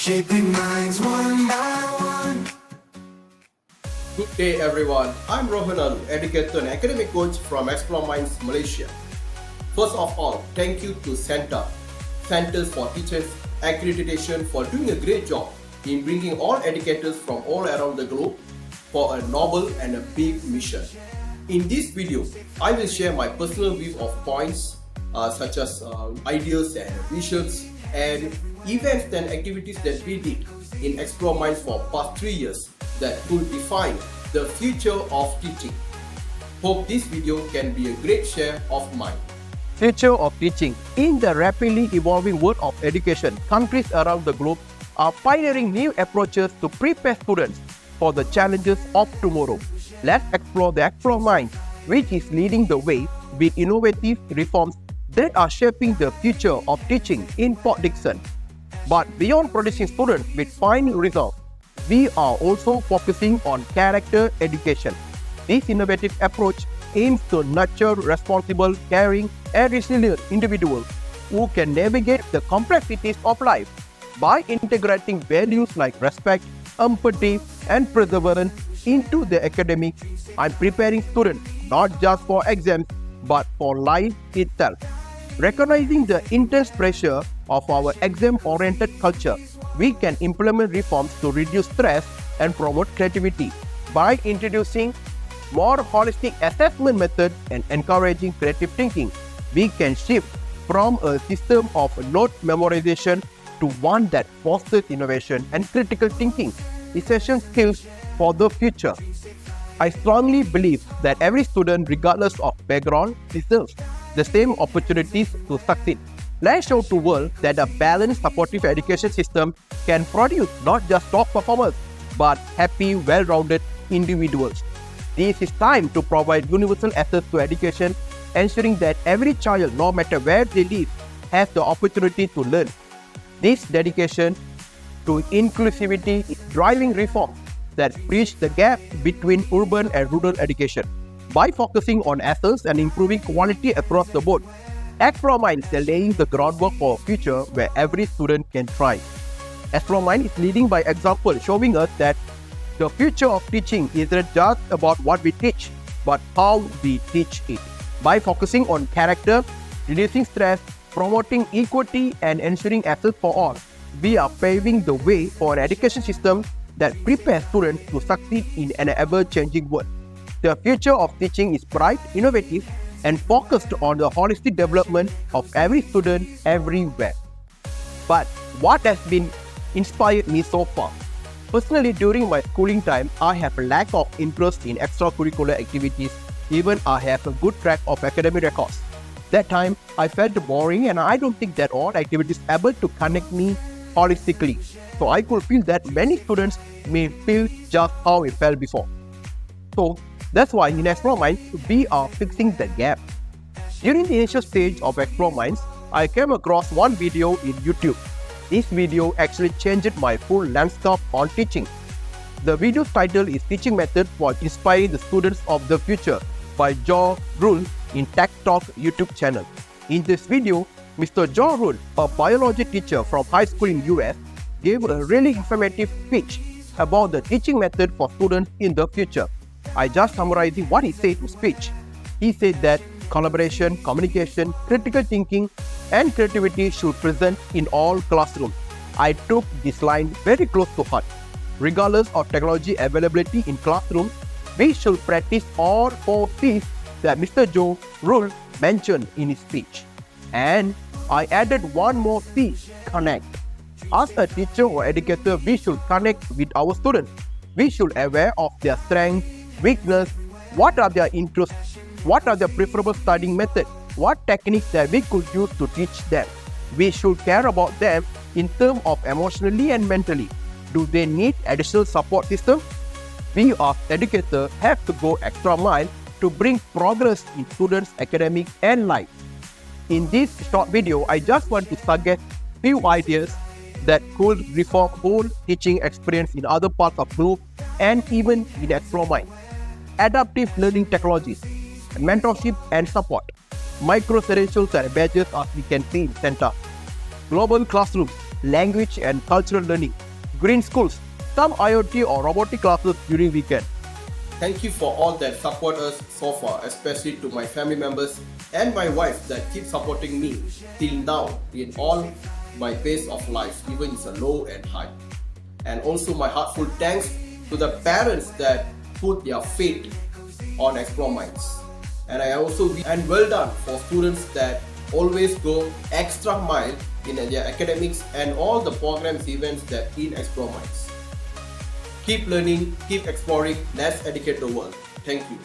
Shaping minds one by one. Good day everyone, I'm Rohan, educator and academic coach from Xplore Mindz, Malaysia. First of all, thank you to CENTA, Centers for Teachers Accreditation, for doing a great job in bringing all educators from all around the globe for a noble and a big mission. In this video, I will share my personal view of points such as ideas and visions and events and activities that we did in Xplore Mindz for past 3 years that will define the future of teaching. Hope this video can be a great share of mine. Future of teaching. In the rapidly evolving world of education, countries around the globe are pioneering new approaches to prepare students for the challenges of tomorrow. Let's explore the Xplore Mindz, which is leading the way with innovative reforms that are shaping the future of teaching in Port Dickson. But beyond producing students with fine results, we are also focusing on character education. This innovative approach aims to nurture responsible, caring, and resilient individuals who can navigate the complexities of life by integrating values like respect, empathy, and perseverance into the academics. I'm preparing students not just for exams but for life itself. Recognizing the intense pressure of our exam-oriented culture, we can implement reforms to reduce stress and promote creativity by introducing more holistic assessment methods and encouraging creative thinking. We can shift from a system of note memorization to one that fosters innovation and critical thinking, essential skills for the future. I strongly believe that every student, regardless of background, deserves the same opportunities to succeed. Let's show to the world that a balanced, supportive education system can produce not just top performers, but happy, well-rounded individuals. This is time to provide universal access to education, ensuring that every child, no matter where they live, has the opportunity to learn. This dedication to inclusivity is driving reforms that bridge the gap between urban and rural education. By focusing on access and improving quality across the board, Xplore Mindz is laying the groundwork for a future where every student can thrive. Xplore Mindz is leading by example, showing us that the future of teaching isn't just about what we teach, but how we teach it. By focusing on character, reducing stress, promoting equity, and ensuring access for all, we are paving the way for an education system that prepares students to succeed in an ever-changing world. The future of teaching is bright, innovative, and focused on the holistic development of every student everywhere. But what has been inspired me so far? Personally, during my schooling time, I have a lack of interest in extracurricular activities, even I have a good track of academic records. That time, I felt boring and I don't think that all activities able to connect me holistically. So I could feel that many students may feel just how it felt before. So that's why in Xplore Mindz, we are fixing the gap. During the initial stage of Xplore Mindz, I came across one video in YouTube. This video actually changed my full landscape on teaching. The video's title is Teaching Methods for Inspiring the Students of the Future by Joe Rule in Tech Talk YouTube channel. In this video, Mr. Joe Rule, a biology teacher from high school in US, gave a really informative speech about the teaching method for students in the future. I just summarizing what he said in his speech. He said that collaboration, communication, critical thinking, and creativity should present in all classrooms. I took this line very close to heart. Regardless of technology availability in classrooms, we should practice all 4 C's that Mr. Joe Rule mentioned in his speech. And I added one more C, connect. As a teacher or educator, we should connect with our students. We should be aware of their strengths, weakness, what are their interests, what are their preferable studying methods, what techniques that we could use to teach them. We should care about them in terms of emotionally and mentally. Do they need additional support system? We as educators have to go extra mile to bring progress in students' academics and life. In this short video, I just want to suggest few ideas that could reform whole teaching experience in other parts of group and even in Xplore Mindz. Adaptive learning technologies, mentorship and support, micro-credentials and badges as we can see in CENTA, global classrooms, language and cultural learning, green schools, some IoT or robotic classes during weekend. Thank you for all that support us so far, especially to my family members and my wife that keep supporting me till now in all my phase of life, even it's a low and high. And also my heartfelt thanks to the parents that put their faith on Xplore Mindz. And well done for students that always go extra mile in their academics and all the programs events that in Xplore Mindz. Keep learning, keep exploring, let's educate the world. Thank you.